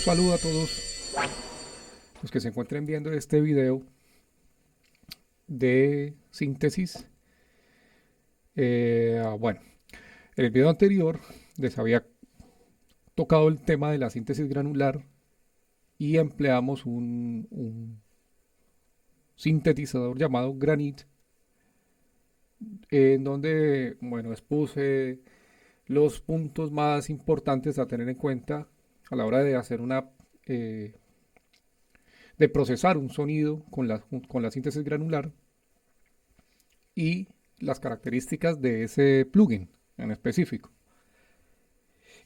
saludo a todos los que se encuentren viendo este video de síntesis. Bueno, en el video anterior les había tocado el tema de la síntesis granular y empleamos un sintetizador llamado Granite, en donde, bueno, expuse los puntos más importantes a tener en cuenta a la hora de hacer eh, de procesar un sonido con la síntesis granular y las características de ese plugin en específico.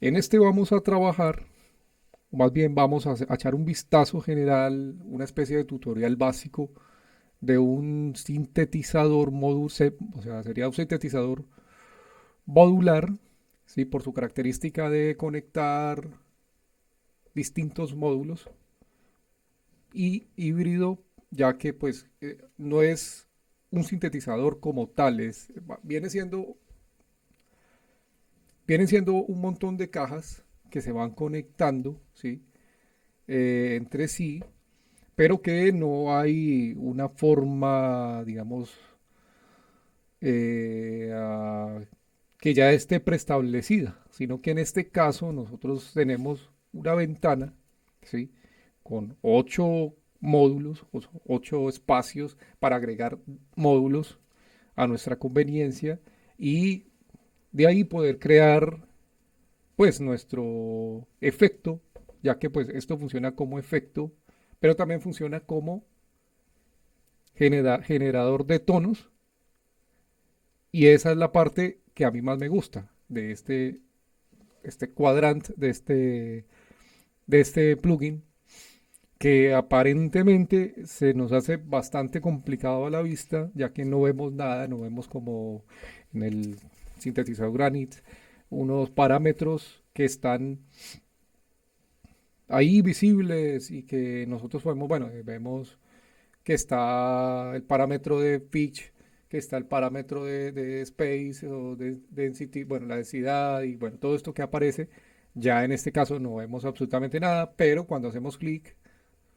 En este vamos a trabajar, o más bien vamos a echar un vistazo general, una especie de tutorial básico de un sintetizador modular, o sea, sería un sintetizador modular, ¿sí? Por su característica de conectar distintos módulos, y híbrido, ya que pues no es un sintetizador como tal, vienen siendo un montón de cajas que se van conectando, ¿sí? Entre sí, pero que no hay una forma, digamos, que ya esté preestablecida, sino que en este caso nosotros tenemos una ventana, ¿sí? Con 8 módulos, 8 espacios para agregar módulos a nuestra conveniencia y de ahí poder crear pues nuestro efecto, ya que pues esto funciona como efecto, pero también funciona como generador de tonos, y esa es la parte que a mí más me gusta de este cuadrante, de este plugin, que aparentemente se nos hace bastante complicado a la vista, ya que no vemos nada, no vemos como en el sintetizador Granite unos parámetros que están ahí visibles y que nosotros podemos, bueno, vemos que está el parámetro de pitch, que está el parámetro de space o de density, bueno, la densidad y bueno, todo esto que aparece. Ya en este caso no vemos absolutamente nada, pero cuando hacemos clic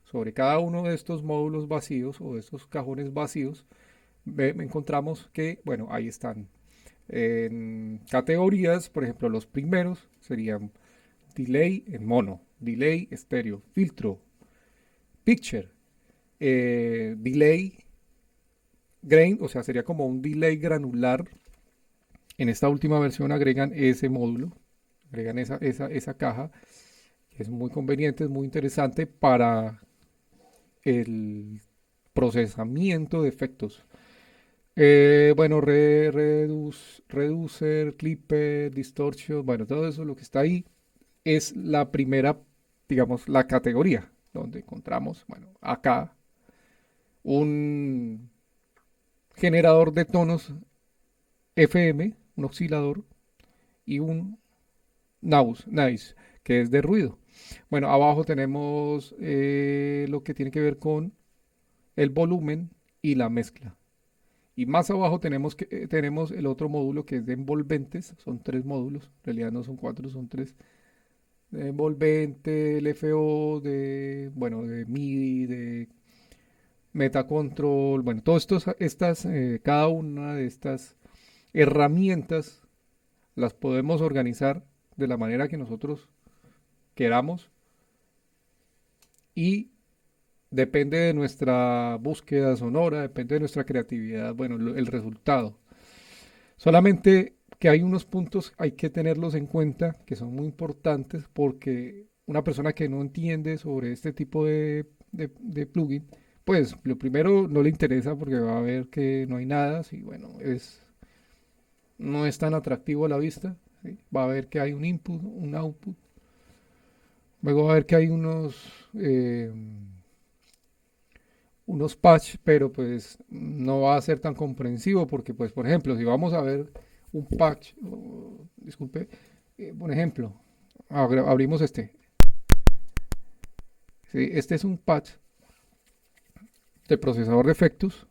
sobre cada uno de estos módulos vacíos o de estos cajones vacíos, encontramos que, bueno, ahí están. En categorías, por ejemplo, los primeros serían delay en mono, delay estéreo, filtro, picture, delay grain, o sea, sería como un delay granular. En esta última versión agregan ese módulo, agregan esa caja, que es muy conveniente, es muy interesante para el procesamiento de efectos. Bueno, reducer, clipper, distortion, bueno, todo eso lo que está ahí es la primera, digamos, la categoría donde encontramos, bueno, acá un generador de tonos FM, un oscilador y un noise, que es de ruido. Bueno, abajo tenemos lo que tiene que ver con el volumen y la mezcla. Y más abajo tenemos el otro módulo que es de envolventes. Son 3 módulos, en realidad no son 4, son 3. De envolvente, el FO, bueno, de MIDI, de Metacontrol, bueno, cada una de estas herramientas las podemos organizar de la manera que nosotros queramos y depende de nuestra búsqueda sonora, depende de nuestra creatividad, bueno, el resultado. Solamente que hay unos puntos, hay que tenerlos en cuenta, que son muy importantes porque una persona que no entiende sobre este tipo de plugin, pues lo primero no le interesa porque va a ver que no hay nada, y bueno, no es tan atractivo a la vista, ¿sí? Va a ver que hay un input, un output, luego va a ver que hay unos patch, pero pues no va a ser tan comprensivo porque pues por ejemplo, si vamos a ver un patch, disculpe, por ejemplo, abrimos ¿sí? Este es un patch de procesador de efectos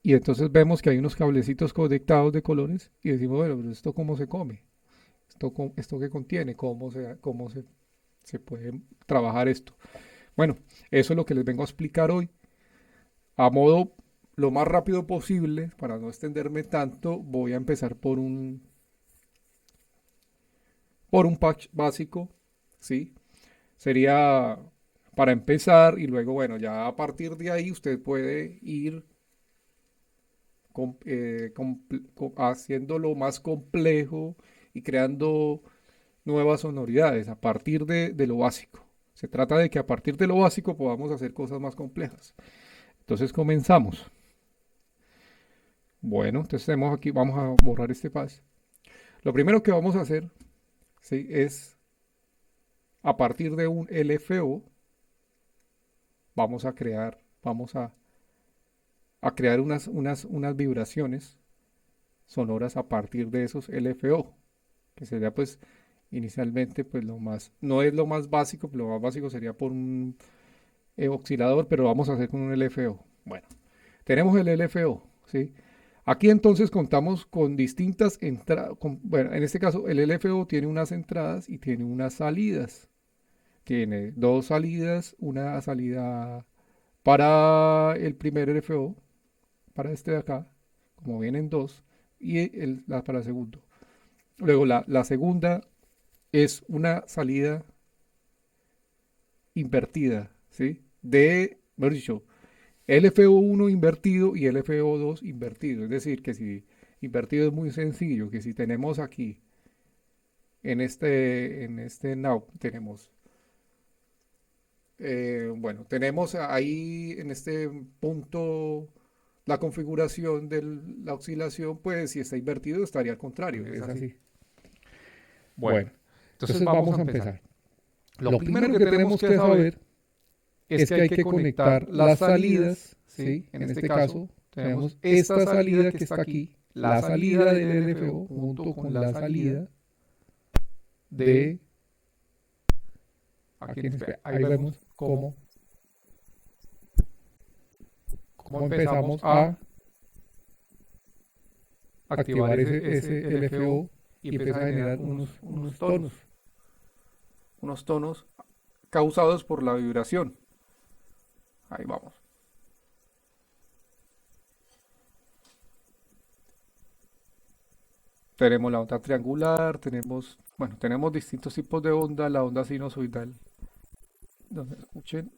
y entonces vemos que hay unos cablecitos conectados de colores y decimos, bueno, pero esto cómo se come, esto que contiene, cómo se se puede trabajar esto. Bueno, eso es lo que les vengo a explicar hoy. A modo lo más rápido posible, para no extenderme tanto, voy a empezar por un patch básico, ¿sí? Sería para empezar y luego, bueno, ya a partir de ahí usted puede ir haciéndolo más complejo y creando nuevas sonoridades a partir de lo básico. Se trata de que a partir de lo básico podamos hacer cosas más complejas. Entonces comenzamos. Bueno, entonces tenemos aquí, vamos a borrar este patch. Lo primero que vamos a hacer, ¿sí?, es a partir de un LFO, vamos a crear unas vibraciones sonoras a partir de esos LFO, que sería pues inicialmente pues lo más, no es lo más básico, lo más básico sería por un oscilador, pero vamos a hacer con un LFO. Bueno, tenemos el LFO, ¿sí? Aquí entonces contamos con distintas entradas, bueno, en este caso el LFO tiene unas entradas y tiene unas salidas. Tiene dos salidas, una salida para el primer LFO, para este de acá, como vienen dos, y para el segundo. Luego la segunda es una salida invertida, ¿sí? Mejor dicho, LFO1 invertido y LFO2 invertido. Es decir, que si invertido es muy sencillo, que si tenemos aquí, en este now, tenemos, bueno, tenemos ahí en este punto la configuración de la oscilación, pues si está invertido estaría al contrario, es así. Bueno, entonces vamos a empezar. Lo primero que tenemos que saber es que hay que conectar las salidas, ¿sí? En este caso tenemos esta salida que está aquí, la salida del LFO junto con la salida de... Aquí ahí vemos cómo empezamos a activar ese LFO y empieza a generar unos tonos causados por la vibración. Ahí vamos. Tenemos la onda triangular, tenemos distintos tipos de onda, la onda sinusoidal, donde escuchen.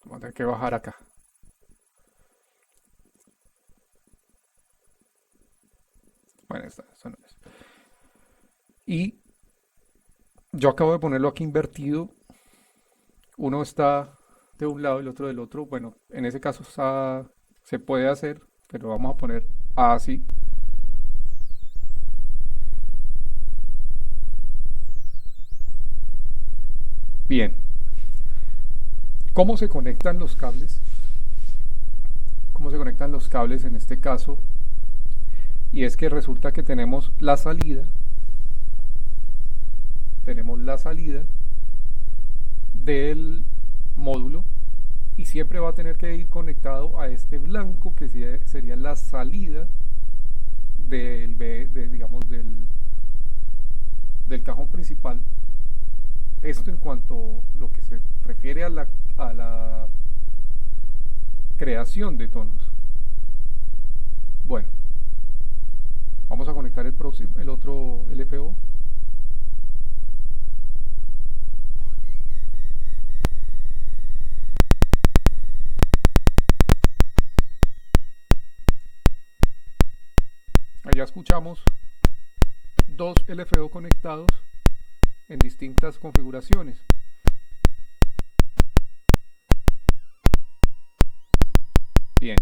Vamos a tener que bajar acá. Bueno, esto no es. Y yo acabo de ponerlo aquí invertido. Uno está de un lado y el otro del otro. Bueno, en ese caso se puede hacer, pero vamos a poner así. Bien. ¿Cómo se conectan los cables? ¿Cómo se conectan los cables en este caso? Y es que resulta que tenemos la salida del módulo y siempre va a tener que ir conectado a este blanco que sería la salida digamos del cajón principal. Esto en cuanto a lo que se refiere a la creación de tonos. Bueno, vamos a conectar el otro LFO. Allá escuchamos dos LFO conectados en distintas configuraciones. Bien,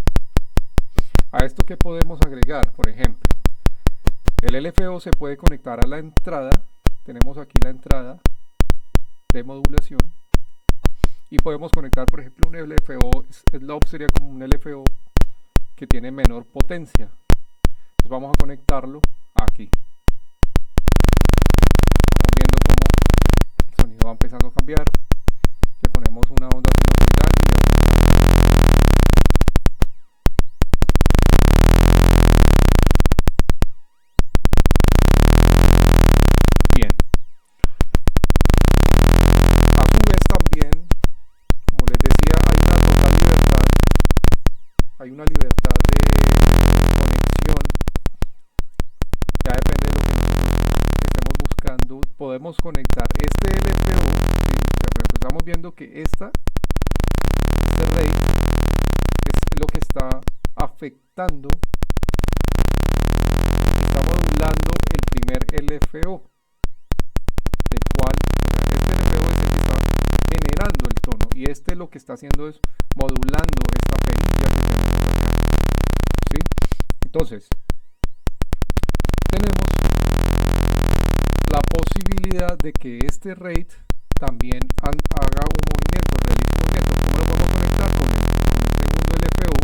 a esto que podemos agregar, por ejemplo, el LFO se puede conectar a la entrada. Tenemos aquí la entrada de modulación y podemos conectar, por ejemplo, un LFO slope, sería como un LFO que tiene menor potencia. Entonces vamos a conectarlo aquí. Estamos viendo cómo el sonido va empezando a cambiar. Le ponemos una onda sinusoidal y hay una libertad de conexión. Ya depende de lo que nosotros estemos buscando. Podemos conectar este LFO, ¿sí? Pero estamos viendo que este rate es lo que está afectando, está modulando el primer LFO, del cual, o sea, este LFO es el que está generando el tono, y este lo que está haciendo es modulando esta perilla que tenemos acá, ¿sí? Entonces, tenemos la posibilidad de que este rate también haga un movimiento, realice un movimiento. ¿Cómo lo podemos conectar? Con el segundo LFO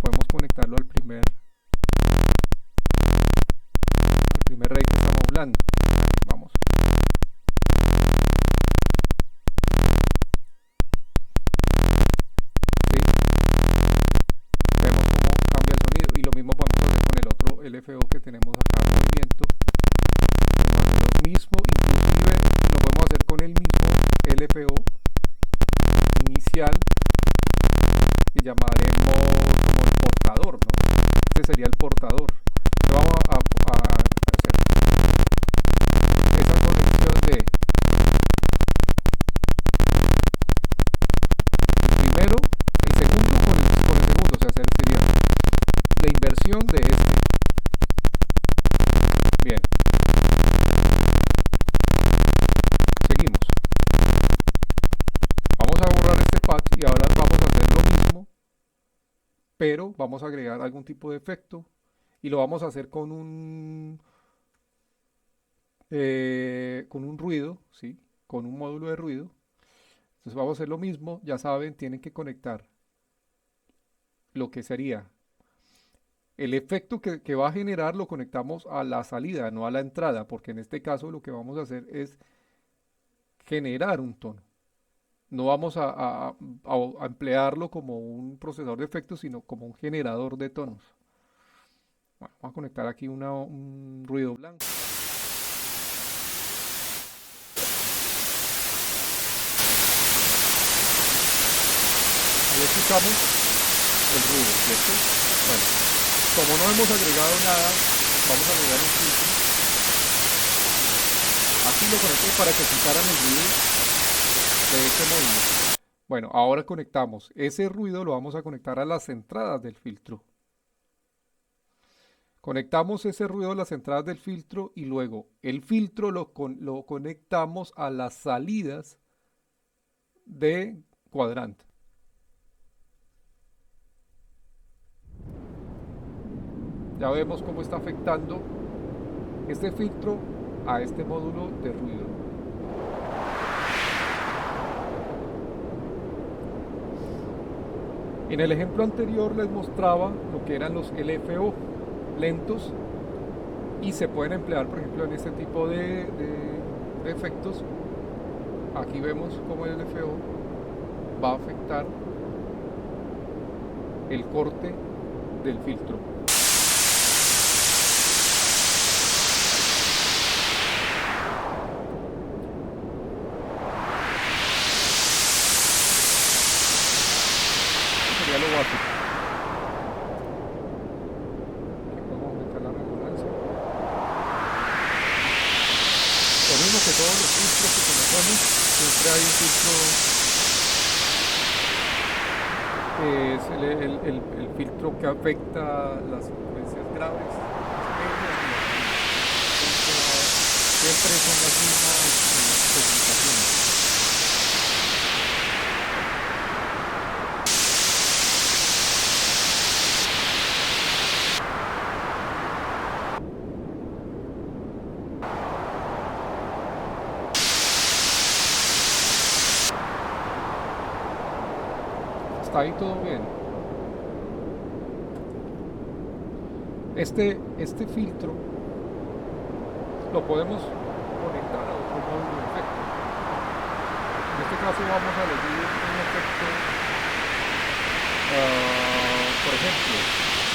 podemos conectarlo al primer rate que estamos hablando. Vamos. ¿Sí? Vemos cómo cambia el sonido, y lo mismo podemos hacer con el otro LFO que tenemos acá en movimiento. Lo mismo, inclusive lo podemos hacer con el mismo LFO inicial, que llamaremos como el portador, ¿no? Este sería el portador. Vamos a hacer esa conexión de el primero, el segundo con el segundo, o sea, sería la inversión de este. Bien. Seguimos. Vamos a borrar este patch y ahora vamos a hacer lo mismo, pero vamos a agregar algún tipo de efecto y lo vamos a hacer con un ruido, ¿sí? Con un módulo de ruido. Entonces vamos a hacer lo mismo, ya saben, tienen que conectar lo que sería el efecto que va a generar, lo conectamos a la salida, no a la entrada, porque en este caso lo que vamos a hacer es generar un tono. No vamos a emplearlo como un procesador de efectos, sino como un generador de tonos. Bueno, vamos a conectar aquí un ruido blanco. Ahí escuchamos el ruido, ¿cierto? Bueno, como no hemos agregado nada, vamos a agregar un filtro. Aquí lo conecté para que quitaran el ruido de este módulo. Bueno, ahora conectamos ese ruido, lo vamos a conectar a las entradas del filtro. Conectamos ese ruido a las entradas del filtro y luego el filtro lo conectamos a las salidas de cuadrante. Ya vemos cómo está afectando este filtro a este módulo de ruido. En el ejemplo anterior les mostraba lo que eran los LFO lentos y se pueden emplear, por ejemplo, en este tipo de efectos. Aquí vemos cómo el LFO va a afectar el corte del filtro. Eso sería lo básico. Que todos los filtros que conocemos, siempre hay un filtro, es el filtro que afecta las frecuencias graves, siempre son las mismas especificaciones. Está ahí todo bien. Este filtro lo podemos conectar a otro módulo de efecto. En este caso vamos a elegir un efecto, por ejemplo,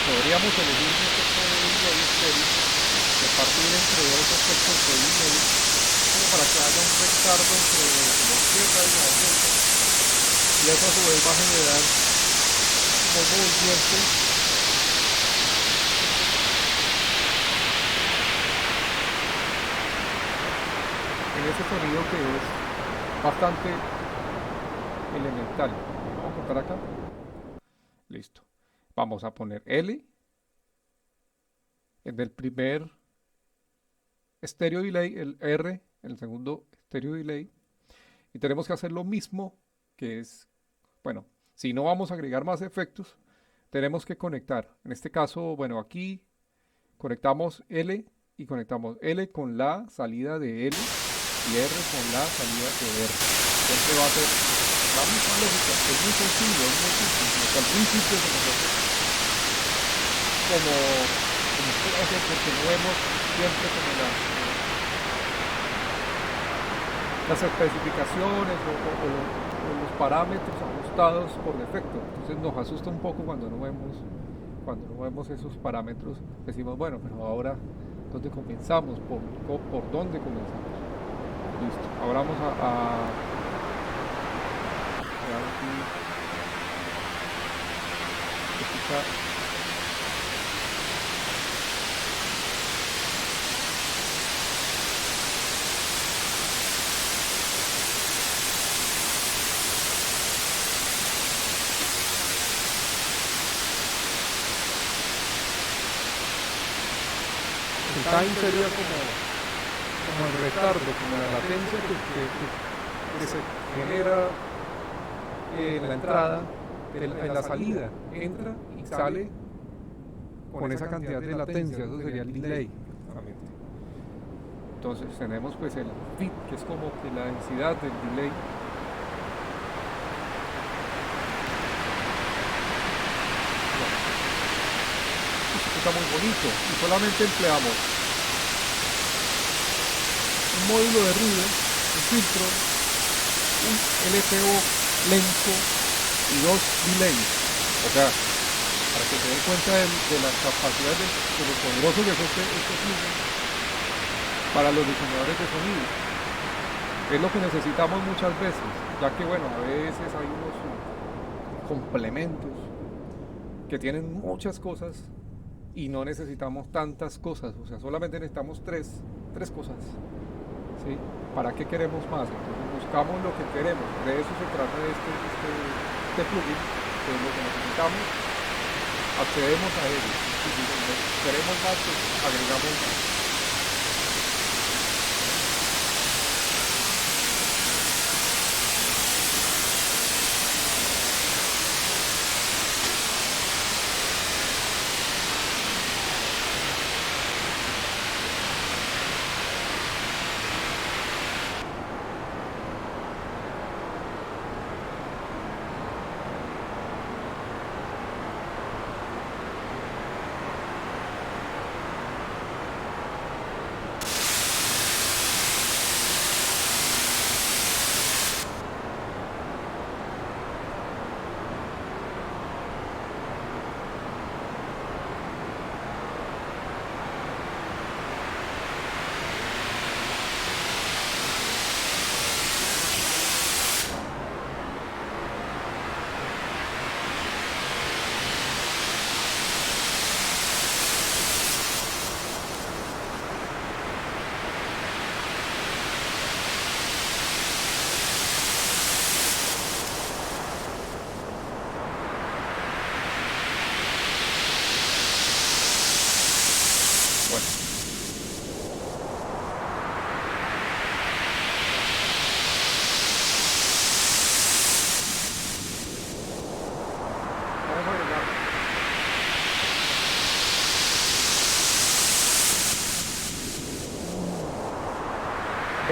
podríamos elegir un efecto de delay stereo, repartir entre dos efectos de delay, como para que haya un retardo entre la izquierda y la derecha. Y eso a su vez va a generar movimiento en ese sonido que es bastante elemental. Vamos a cortar acá. Listo. Vamos a poner L en el primer stereo delay, el R en el segundo stereo delay. Y tenemos que hacer lo mismo, que es, bueno, si no vamos a agregar más efectos, tenemos que conectar. En este caso, bueno, aquí conectamos L y conectamos L con la salida de L y R con la salida de R. Entonces va a ser la misma lógica, es muy sencillo, es muy simple. Al principio de nosotros, como cosas, porque no vemos siempre como las especificaciones o los parámetros ajustados por defecto. Entonces nos asusta un poco cuando no vemos esos parámetros. Decimos, bueno, pero ahora, ¿dónde comenzamos? ¿Por dónde comenzamos? Listo. Ahora vamos a aquí, escuchar. El time sería como el retardo, como la latencia que se genera en la entrada, en la salida, entra y sale con esa cantidad de latencia, eso sería el delay. Entonces tenemos pues el bit, que es como que la densidad del delay. Está muy bonito y solamente empleamos un módulo de ruido, un filtro, un LFO lento y dos delays. O sea, para que se den cuenta de las capacidades de lo poderoso que es este flujo para los diseñadores de sonido. Es lo que necesitamos muchas veces, ya que bueno, a veces hay unos complementos que tienen muchas cosas y no necesitamos tantas cosas, o sea, solamente necesitamos tres cosas, ¿sí? ¿Para qué queremos más? Entonces buscamos lo que queremos, de eso se trata de este plugin, que es lo que necesitamos, accedemos a ello, y si queremos más, pues agregamos más.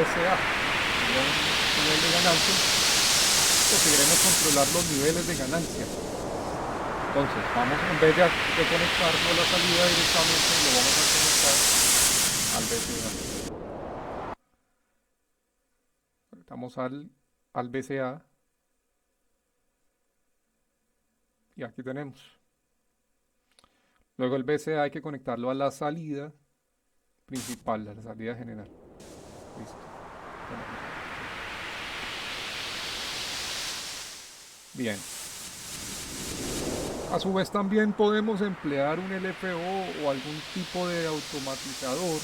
BCA, un nivel de ganancia, conseguiremos controlar los niveles de ganancia. Entonces, vamos, en vez de conectarlo a la salida directamente, lo vamos a conectar al BCA. Conectamos al BCA y aquí tenemos. Luego el BCA hay que conectarlo a la salida principal, a la salida general. Listo. Bien. A su vez también podemos emplear un LFO o algún tipo de automatizador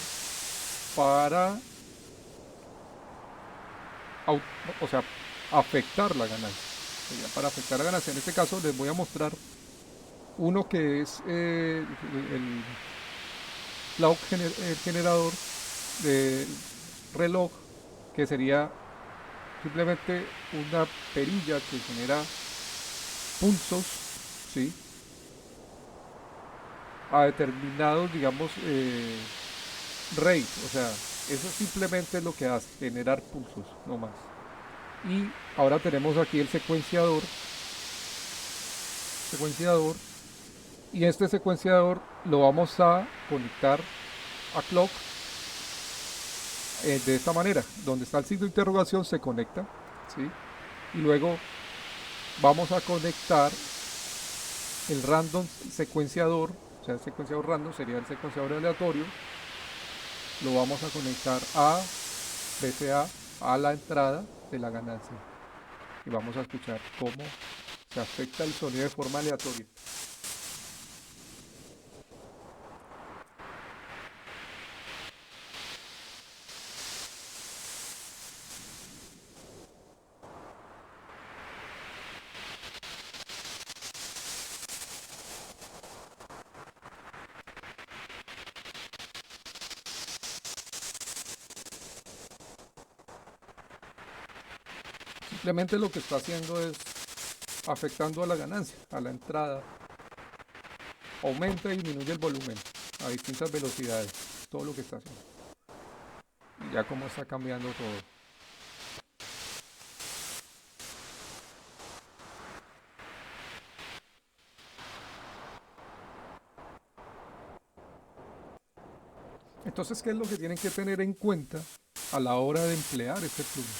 para, au- o sea, afectar la ganancia. Sería para afectar la ganancia. En este caso les voy a mostrar uno que es el el generador de reloj, que sería simplemente una perilla que genera pulsos, ¿sí? A determinados, digamos, rate, o sea, eso simplemente es lo que hace, generar pulsos, no más. Y ahora tenemos aquí el secuenciador, y este secuenciador lo vamos a conectar a clock de esta manera, donde está el signo de interrogación se conecta, ¿sí? Y luego vamos a conectar el random secuenciador, o sea, el secuenciador random sería el secuenciador aleatorio, lo vamos a conectar a BCA, a la entrada de la ganancia. Y vamos a escuchar cómo se afecta el sonido de forma aleatoria. Simplemente lo que está haciendo es afectando a la ganancia, a la entrada. Aumenta y disminuye el volumen a distintas velocidades. Todo lo que está haciendo. Y ya cómo está cambiando todo. Entonces, ¿qué es lo que tienen que tener en cuenta a la hora de emplear este plugin?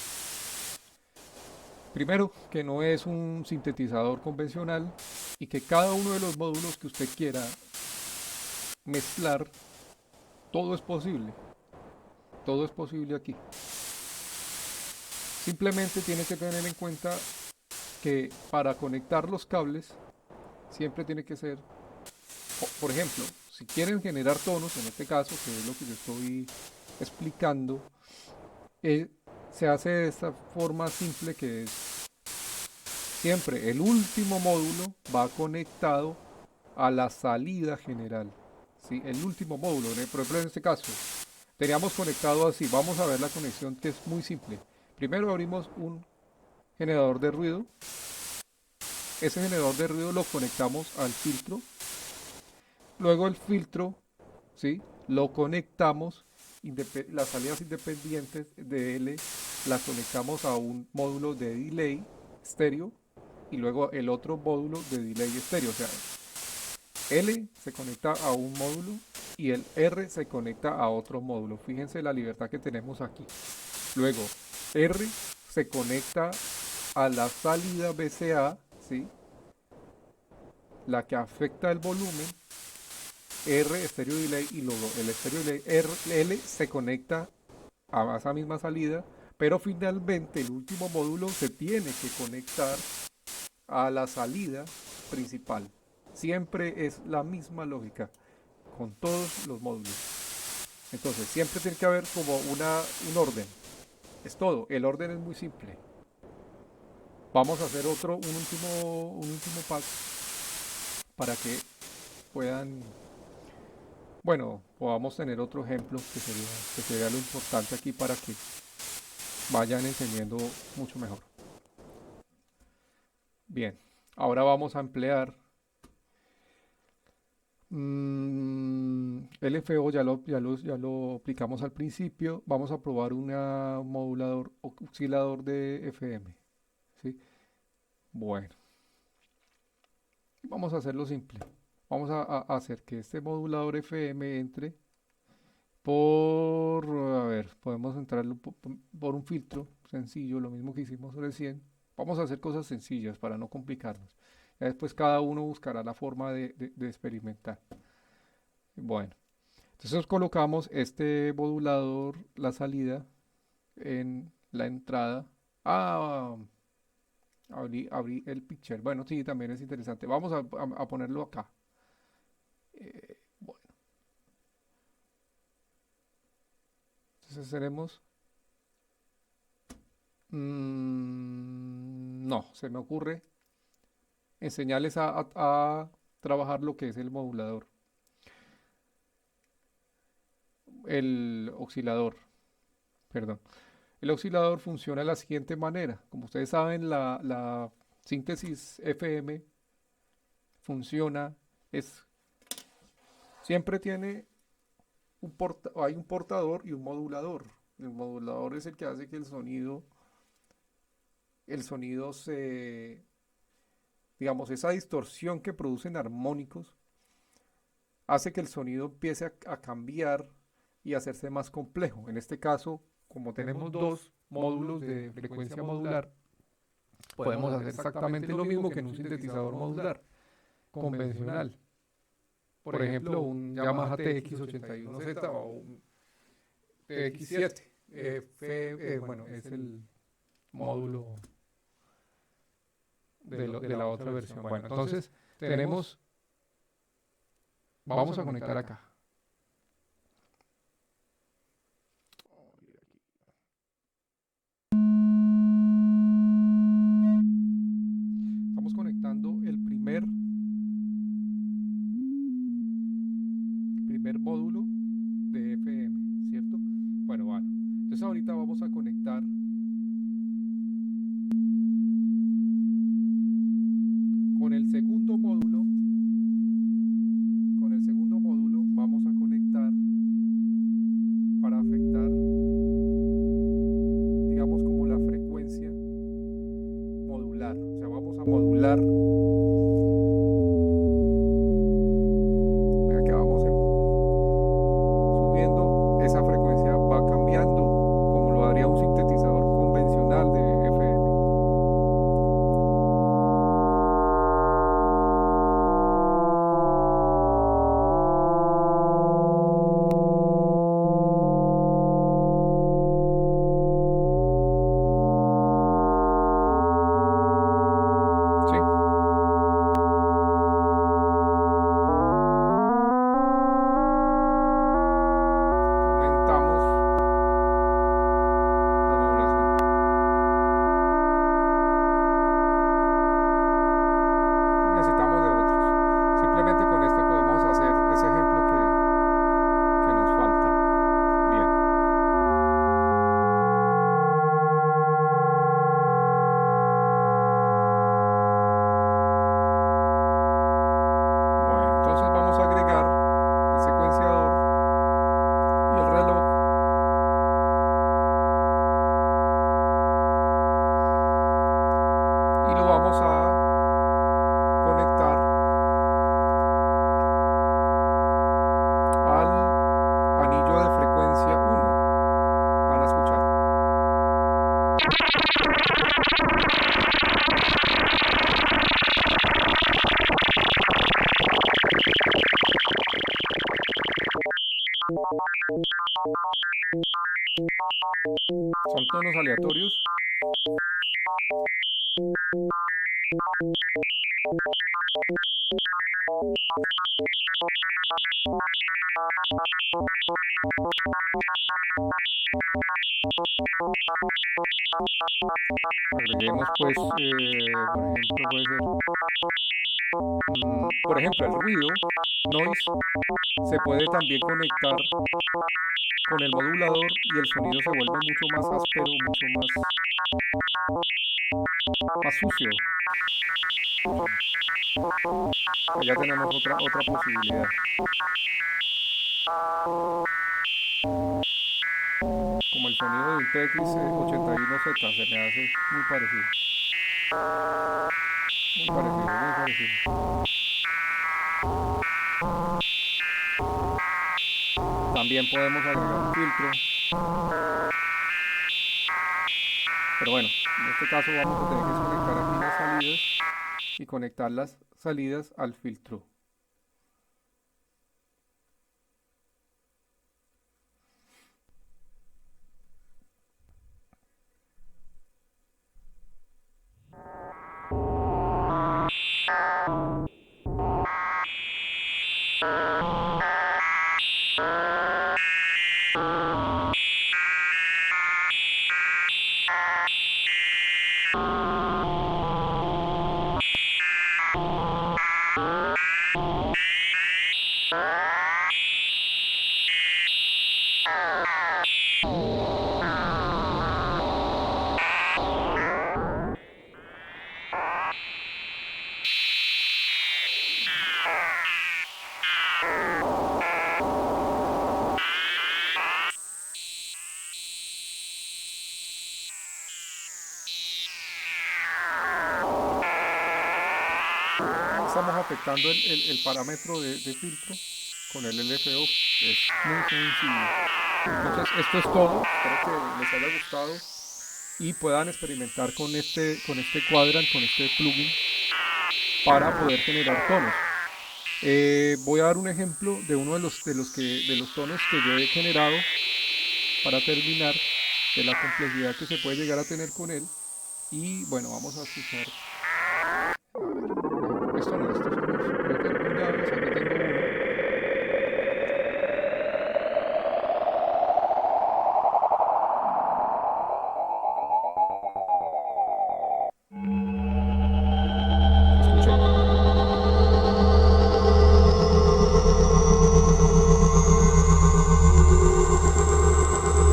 Primero, que no es un sintetizador convencional y que cada uno de los módulos que usted quiera mezclar, todo es posible. Todo es posible aquí. Simplemente tiene que tener en cuenta que para conectar los cables siempre tiene que ser, por ejemplo, si quieren generar tonos, en este caso, que es lo que yo estoy explicando, eh, se hace de esta forma simple, que es siempre el último módulo va conectado a la salida general. ¿Sí? El último módulo, por ejemplo en este caso, teníamos conectado así. Vamos a ver la conexión, que es muy simple. Primero abrimos un generador de ruido. Ese generador de ruido lo conectamos al filtro. Luego el filtro, ¿sí? Lo conectamos, las salidas independientes de L las conectamos a un módulo de delay estéreo y luego el otro módulo de delay estéreo. O sea, L se conecta a un módulo y el R se conecta a otro módulo. Fíjense la libertad que tenemos aquí. Luego, R se conecta a la salida BCA, ¿sí? La que afecta el volumen. R estéreo delay y luego el estéreo delay L se conecta a esa misma salida, pero finalmente el último módulo se tiene que conectar a la salida principal. Siempre es la misma lógica con todos los módulos. Entonces siempre tiene que haber como un orden. Es todo. El orden es muy simple. Vamos a hacer un último paso para que puedan, bueno, podamos tener otro ejemplo que sería lo importante aquí para que vayan entendiendo mucho mejor. Bien, ahora vamos a emplear LFO, ya lo aplicamos al principio. Vamos a probar un modulador oscilador de FM. ¿Sí? Bueno, vamos a hacerlo simple. Vamos a hacer que este modulador FM entre a ver, podemos entrarlo por un filtro sencillo, lo mismo que hicimos recién. Vamos a hacer cosas sencillas para no complicarnos. Ya después cada uno buscará la forma de experimentar. Bueno, entonces colocamos este modulador, la salida, en la entrada. Ah, Abrí el picture. Bueno, sí, también es interesante. Vamos a ponerlo acá. Bueno, entonces tenemos... no, se me ocurre enseñarles a trabajar lo que es el modulador, el oscilador, perdón. El oscilador funciona de la siguiente manera. Como ustedes saben, la síntesis FM funciona, es, siempre tiene hay un portador y un modulador. El modulador es el que hace que el sonido se, digamos, esa distorsión que producen armónicos, hace que el sonido empiece a cambiar y hacerse más complejo. En este caso, como tenemos dos módulos de frecuencia modular, podemos hacer exactamente lo mismo que en un sintetizador modular convencional. Por ejemplo, un Yamaha TX81Z o un TX7. Bueno, es el módulo de la otra versión. Bueno, entonces tenemos, vamos a conectar acá. Estamos conectando el primer módulo de FM, ¿cierto? Bueno. Entonces ahorita vamos a conectar con el segundo módulo. Con el segundo módulo vamos a conectar para afectar, digamos, como la frecuencia modular. O sea, vamos a modular. Vea que vamos subiendo, esa frecuencia va cambiando como lo haría un sintetizador convencional de FM. Sí. Aumentamos la modulación. No necesitamos de otros. Simplemente con este podemos hacer ese ejemplo que nos falta. Bien. Bueno, entonces vamos a agregar el secuenciador y el reloj y lo vamos a conectar al anillo de frecuencia 1. Van a escuchar. Son tonos aleatorios. Agreguemos pues, por ejemplo, el ruido, noise, se puede también conectar con el modulador y el sonido se vuelve mucho más áspero, mucho más sucio. Ya tenemos otra posibilidad. Como el sonido de un TX81Z se me hace muy parecido. Muy parecido. También podemos agregar un filtro. Pero bueno, en este caso vamos a tener que desconectar aquí las salidas y conectar las salidas al filtro. Estamos afectando el parámetro de filtro con el LFO. Es muy sencillo. Entonces, esto es todo. Espero que les haya gustado y puedan experimentar con este Quadrant, con este plugin, para poder generar tonos. Voy a dar un ejemplo de uno de los tonos que yo he generado para terminar, de la complejidad que se puede llegar a tener con él. Y bueno, vamos a escuchar. Esto no, estos son los predeterminados. Aquí tengo uno. Escuchen.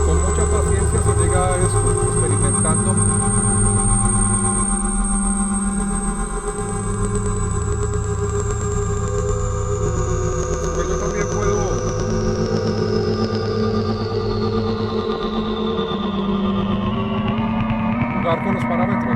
Con mucha paciencia se llega a esto, experimentando. Pues yo también puedo jugar con los parámetros.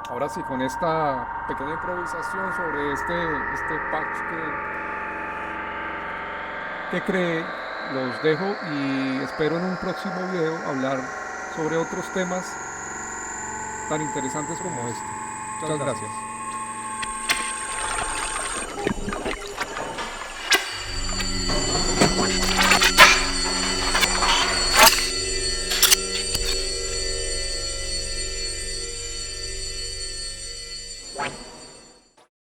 Ahora sí, con esta pequeña improvisación sobre este patch que creé, los dejo y espero en un próximo video hablar sobre otros temas tan interesantes como este. Muchas gracias.